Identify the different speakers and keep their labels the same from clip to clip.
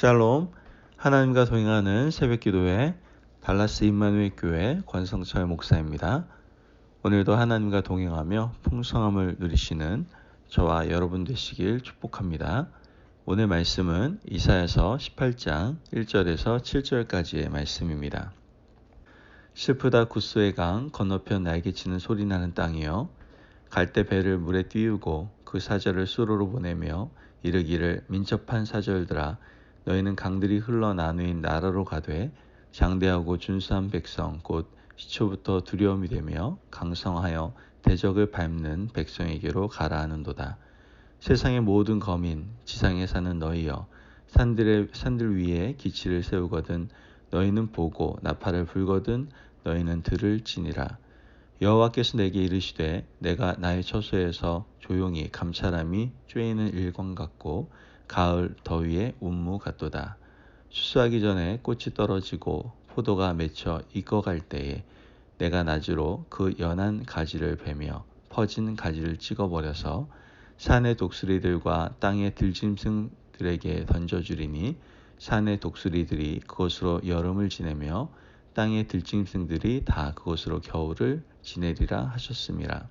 Speaker 1: 샬롬, 하나님과 동행하는 새벽기도회 달라스 임마누엘 교회 권성철 목사입니다. 오늘도 하나님과 동행하며 풍성함을 누리시는 저와 여러분 되시길 축복합니다. 오늘 말씀은 이사야서 18장 1절에서 7절까지의 말씀입니다. 슬프다 구스의 강 건너편 날개치는 소리나는 땅이여, 갈대 배를 물에 띄우고 그 사절을 수로로 보내며 이르기를 민첩한 사절들아, 너희는 강들이 흘러 나누인 나라로 가되 장대하고 준수한 백성 곧 시초부터 두려움이 되며 강성하여 대적을 밟는 백성에게로 가라 하는도다. 세상의 모든 거민 지상에 사는 너희여, 산들 위에 기치를 세우거든 너희는 보고 나팔을 불거든 너희는 들을지니라. 여호와께서 내게 이르시되 내가 나의 처소에서 조용히 감찰함이 쬐이는 일광 같고 가을 더위의 운무 같도다. 수수하기 전에 꽃이 떨어지고 포도가 맺혀 익어갈 때에 내가 낮으로 그 연한 가지를 베며 퍼진 가지를 찍어버려서 산의 독수리들과 땅의 들짐승들에게 던져주리니 산의 독수리들이 그것으로 여름을 지내며 땅의 들짐승들이 다 그것으로 겨울을 지내리라 하셨음이라.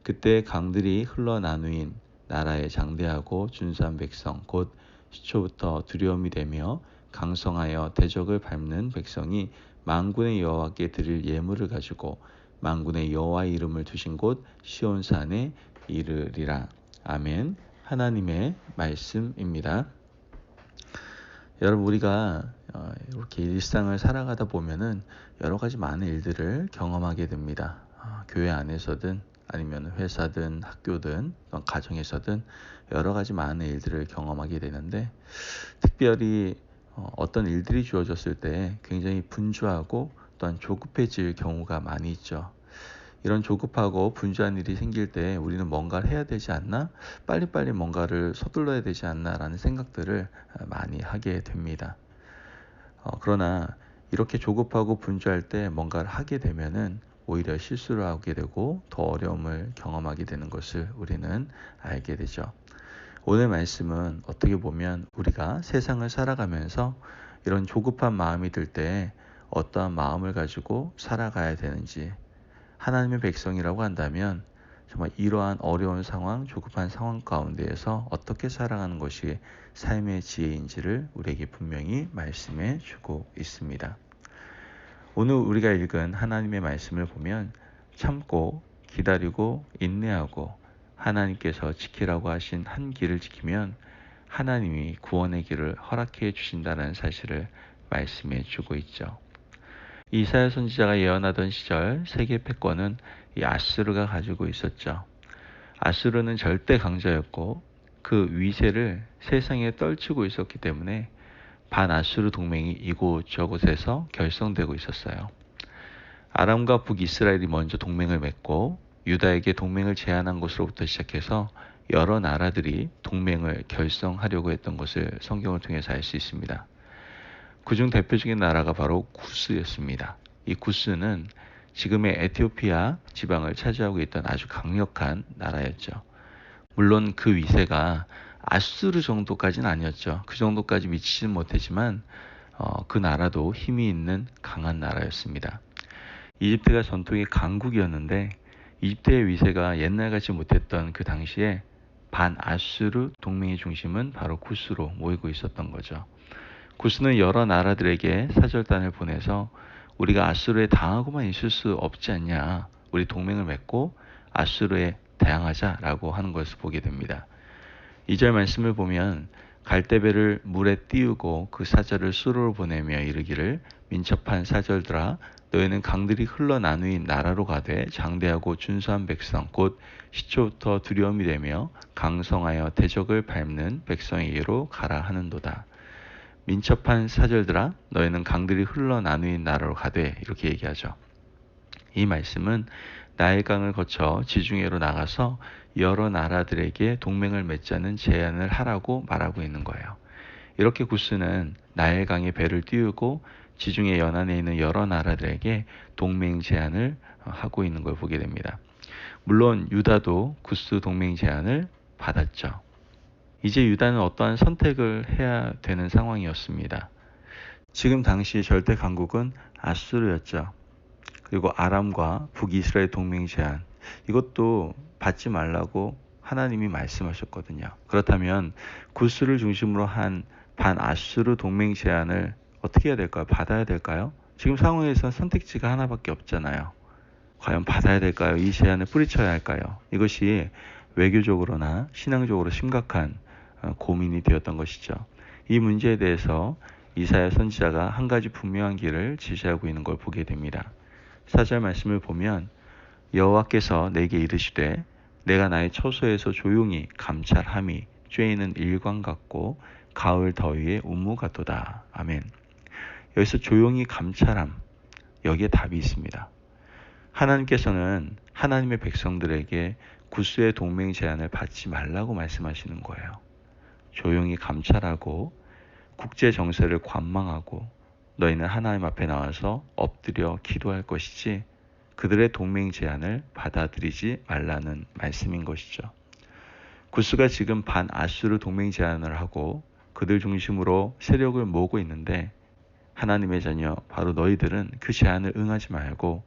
Speaker 1: 그때 강들이 흘러 나누인 나라의 장대하고 준수한 백성 곧 시초부터 두려움이 되며 강성하여 대적을 밟는 백성이 만군의 여호와께 드릴 예물을 가지고 만군의 여호와의 이름을 두신 곳 시온산에 이르리라. 아멘. 하나님의 말씀입니다. 여러분, 우리가 이렇게 일상을 살아가다 보면은 여러 가지 많은 일들을 경험하게 됩니다. 교회 안에서든 아니면 회사든 학교든 가정에서든 여러 가지 많은 일들을 경험하게 되는데, 특별히 어떤 일들이 주어졌을 때 굉장히 분주하고 또한 조급해질 경우가 많이 있죠. 이런 조급하고 분주한 일이 생길 때 우리는 뭔가를 해야 되지 않나? 빨리빨리 뭔가를 서둘러야 되지 않나? 라는 생각들을 많이 하게 됩니다. 그러나 이렇게 조급하고 분주할 때 뭔가를 하게 되면은 오히려 실수를 하게 되고 더 어려움을 경험하게 되는 것을 우리는 알게 되죠. 오늘 말씀은 어떻게 보면 우리가 세상을 살아가면서 이런 조급한 마음이 들 때 어떠한 마음을 가지고 살아가야 되는지, 하나님의 백성이라고 한다면 정말 이러한 어려운 상황, 조급한 상황 가운데에서 어떻게 살아가는 것이 삶의 지혜인지를 우리에게 분명히 말씀해 주고 있습니다. 오늘 우리가 읽은 하나님의 말씀을 보면 참고 기다리고 인내하고 하나님께서 지키라고 하신 한 길을 지키면 하나님이 구원의 길을 허락해 주신다는 사실을 말씀해 주고 있죠. 이사야 선지자가 예언하던 시절 세계 패권은 이 아수르가 가지고 있었죠. 아수르는 절대 강자였고 그 위세를 세상에 떨치고 있었기 때문에 반아수르 동맹이 이곳저곳에서 결성되고 있었어요. 아람과 북이스라엘이 먼저 동맹을 맺고 유다에게 동맹을 제안한 것으로부터 시작해서 여러 나라들이 동맹을 결성하려고 했던 것을 성경을 통해서 알 수 있습니다. 그중 대표적인 나라가 바로 구스였습니다. 이 구스는 지금의 에티오피아 지방을 차지하고 있던 아주 강력한 나라였죠. 물론 그 위세가 아수르 정도까지는 아니었죠. 그 정도까지 미치지는 못했지만 그 나라도 힘이 있는 강한 나라였습니다. 이집트가 전통의 강국이었는데 이집트의 위세가 옛날같이 못했던 그 당시에 반아수르 동맹의 중심은 바로 구스로 모이고 있었던 거죠. 구스는 여러 나라들에게 사절단을 보내서 우리가 아수르에 당하고만 있을 수 없지 않냐, 우리 동맹을 맺고 아수르에 대항하자라고 하는 것을 보게 됩니다. 2절 말씀을 보면 갈대배를 물에 띄우고 그 사절을 수로로 보내며 이르기를 민첩한 사절들아, 너희는 강들이 흘러 나누인 나라로 가되 장대하고 준수한 백성 곧 시초부터 두려움이 되며 강성하여 대적을 밟는 백성에게로 가라 하는도다. 민첩한 사절들아, 너희는 강들이 흘러 나누인 나라로 가되, 이렇게 얘기하죠. 이 말씀은 나일강을 거쳐 지중해로 나가서 여러 나라들에게 동맹을 맺자는 제안을 하라고 말하고 있는 거예요. 이렇게 구스는 나일강에 배를 띄우고 지중해 연안에 있는 여러 나라들에게 동맹 제안을 하고 있는 걸 보게 됩니다. 물론 유다도 구스 동맹 제안을 받았죠. 이제 유다는 어떠한 선택을 해야 되는 상황이었습니다. 지금 당시 절대 강국은 아수르였죠. 그리고 아람과 북이스라엘 동맹 제한, 이것도 받지 말라고 하나님이 말씀하셨거든요. 그렇다면 구스를 중심으로 한 반아수르 동맹 제한을 어떻게 해야 될까요? 받아야 될까요? 지금 상황에서 선택지가 하나밖에 없잖아요. 과연 받아야 될까요? 이 제한을 뿌리쳐야 할까요? 이것이 외교적으로나 신앙적으로 심각한 고민이 되었던 것이죠. 이 문제에 대해서 이사야 선지자가 한 가지 분명한 길을 제시하고 있는 걸 보게 됩니다. 4절 말씀을 보면 여호와께서 내게 이르시되 내가 나의 처소에서 조용히 감찰함이 쬐이는 일광 같고 가을 더위의 운무 같도다. 아멘. 여기서 조용히 감찰함, 여기에 답이 있습니다. 하나님께서는 하나님의 백성들에게 구스의 동맹 제한을 받지 말라고 말씀하시는 거예요. 조용히 감찰하고 국제 정세를 관망하고 너희는 하나님 앞에 나와서 엎드려 기도할 것이지 그들의 동맹 제안을 받아들이지 말라는 말씀인 것이죠. 구스가 지금 반아수르 동맹 제안을 하고 그들 중심으로 세력을 모으고 있는데 하나님의 자녀 바로 너희들은 그 제안을 응하지 말고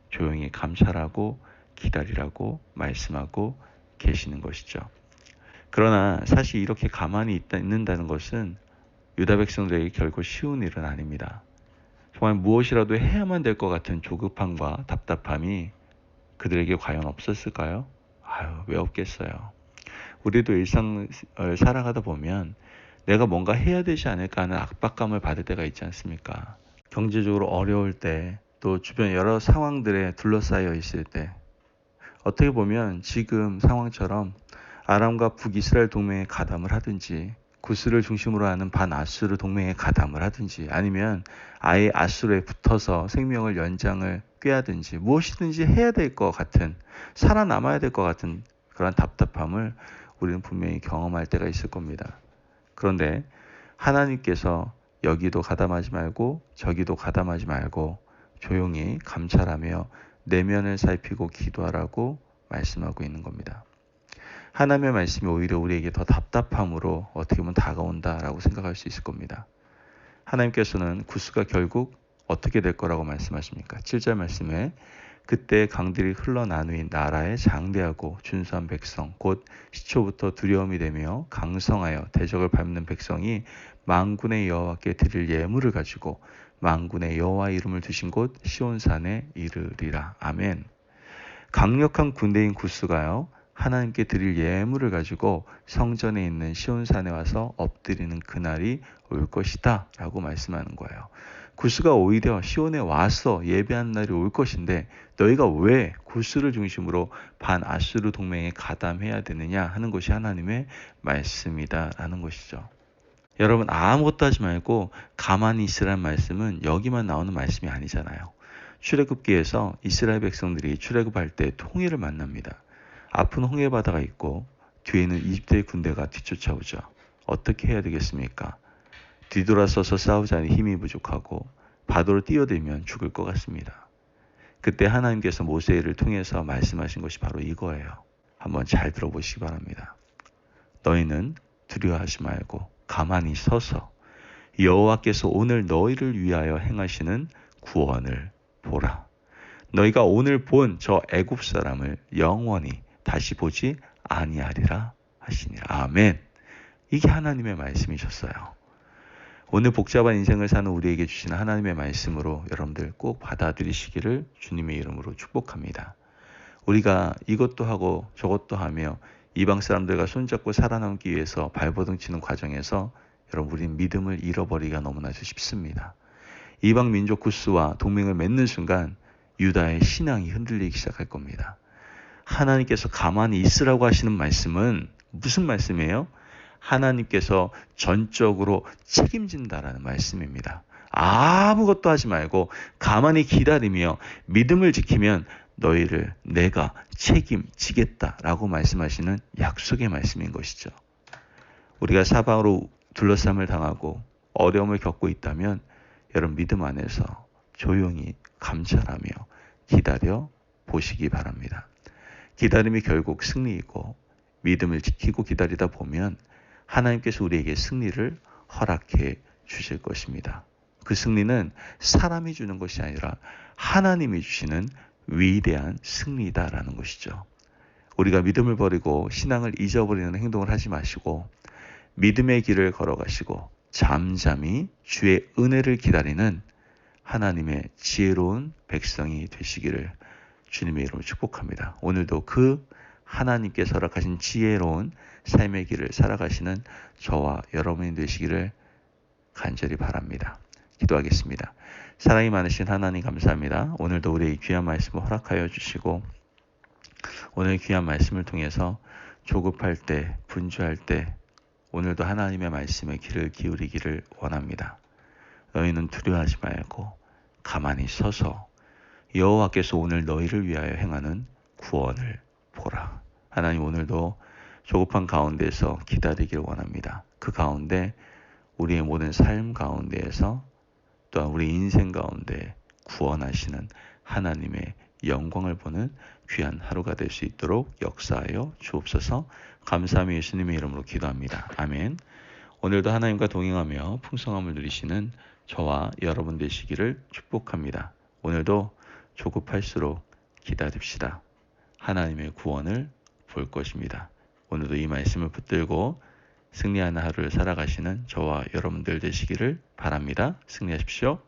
Speaker 1: 조용히 감찰하고 기다리라고 말씀하고 계시는 것이죠. 그러나 사실 이렇게 가만히 있는다는 것은 유다 백성들에게 결코 쉬운 일은 아닙니다. 정말 무엇이라도 해야만 될 것 같은 조급함과 답답함이 그들에게 과연 없었을까요? 왜 없겠어요. 우리도 일상을 살아가다 보면 내가 뭔가 해야 되지 않을까 하는 압박감을 받을 때가 있지 않습니까? 경제적으로 어려울 때, 또 주변 여러 상황들에 둘러싸여 있을 때, 어떻게 보면 지금 상황처럼 아람과 북이스라엘 동맹에 가담을 하든지 구스를 중심으로 하는 반아수르 동맹에 가담을 하든지 아니면 아예 아수르에 붙어서 생명을 연장을 꾀하든지 무엇이든지 해야 될 것 같은, 살아남아야 될 것 같은 그런 답답함을 우리는 분명히 경험할 때가 있을 겁니다. 그런데 하나님께서 여기도 가담하지 말고 저기도 가담하지 말고 조용히 감찰하며 내면을 살피고 기도하라고 말씀하고 있는 겁니다. 하나님의 말씀이 오히려 우리에게 더 답답함으로 어떻게 보면 다가온다라고 생각할 수 있을 겁니다. 하나님께서는 구스가 결국 어떻게 될 거라고 말씀하십니까? 7절 말씀에 그때 강들이 흘러나누인 나라의 장대하고 준수한 백성 곧 시초부터 두려움이 되며 강성하여 대적을 밟는 백성이 만군의 여호와께 드릴 예물을 가지고 만군의 여호와 이름을 두신 곳 시온산에 이르리라. 아멘. 강력한 군대인 구스가요, 하나님께 드릴 예물을 가지고 성전에 있는 시온산에 와서 엎드리는 그날이 올 것이다 라고 말씀하는 거예요. 구스가 오히려 시온에 와서 예배한 날이 올 것인데 너희가 왜 구스를 중심으로 반아수르 동맹에 가담해야 되느냐 하는 것이 하나님의 말씀이다 라는 것이죠. 여러분, 아무것도 하지 말고 가만히 있으라는 말씀은 여기만 나오는 말씀이 아니잖아요. 출애굽기에서 이스라엘 백성들이 출애굽할 때 홍해를 만납니다. 앞은 홍해 바다가 있고 뒤에는 이집트의 군대가 뒤쫓아오죠. 어떻게 해야 되겠습니까? 뒤돌아서서 싸우자니 힘이 부족하고 바다로 뛰어들면 죽을 것 같습니다. 그때 하나님께서 모세를 통해서 말씀하신 것이 바로 이거예요. 한번 잘 들어보시기 바랍니다. 너희는 두려워하지 말고 가만히 서서 여호와께서 오늘 너희를 위하여 행하시는 구원을 보라. 너희가 오늘 본 저 애굽 사람을 영원히 다시 보지 아니하리라 하시니라. 아멘. 이게 하나님의 말씀이셨어요. 오늘 복잡한 인생을 사는 우리에게 주시는 하나님의 말씀으로 여러분들 꼭 받아들이시기를 주님의 이름으로 축복합니다. 우리가 이것도 하고 저것도 하며 이방 사람들과 손잡고 살아남기 위해서 발버둥 치는 과정에서 여러분, 우리는 믿음을 잃어버리기가 너무나 쉽습니다. 이방 민족 구스와 동맹을 맺는 순간 유다의 신앙이 흔들리기 시작할 겁니다. 하나님께서 가만히 있으라고 하시는 말씀은 무슨 말씀이에요? 하나님께서 전적으로 책임진다라는 말씀입니다. 아무것도 하지 말고 가만히 기다리며 믿음을 지키면 너희를 내가 책임지겠다라고 말씀하시는 약속의 말씀인 것이죠. 우리가 사방으로 둘러싸임을 당하고 어려움을 겪고 있다면 여러분, 믿음 안에서 조용히 감찰하며 기다려 보시기 바랍니다. 기다림이 결국 승리이고 믿음을 지키고 기다리다 보면 하나님께서 우리에게 승리를 허락해 주실 것입니다. 그 승리는 사람이 주는 것이 아니라 하나님이 주시는 위대한 승리다라는 것이죠. 우리가 믿음을 버리고 신앙을 잊어버리는 행동을 하지 마시고 믿음의 길을 걸어가시고 잠잠히 주의 은혜를 기다리는 하나님의 지혜로운 백성이 되시기를 주님의 이름으로 축복합니다. 오늘도 그 하나님께서 허락하신 지혜로운 삶의 길을 살아가시는 저와 여러분이 되시기를 간절히 바랍니다. 기도하겠습니다. 사랑이 많으신 하나님 감사합니다. 오늘도 우리의 귀한 말씀을 허락하여 주시고 오늘 귀한 말씀을 통해서 조급할 때, 분주할 때 오늘도 하나님의 말씀에 귀를 기울이기를 원합니다. 너희는 두려워하지 말고 가만히 서서 여호와께서 오늘 너희를 위하여 행하는 구원을 보라. 하나님 오늘도 조급한 가운데서 기다리기를 원합니다. 그 가운데 우리의 모든 삶 가운데에서 또한 우리 인생 가운데 구원하시는 하나님의 영광을 보는 귀한 하루가 될 수 있도록 역사하여 주옵소서. 감사하며 예수님의 이름으로 기도합니다. 아멘. 오늘도 하나님과 동행하며 풍성함을 누리시는 저와 여러분 되시기를 축복합니다. 오늘도 조급할수록 기다립시다. 하나님의 구원을 볼 것입니다. 오늘도 이 말씀을 붙들고 승리하는 하루를 살아가시는 저와 여러분들 되시기를 바랍니다. 승리하십시오.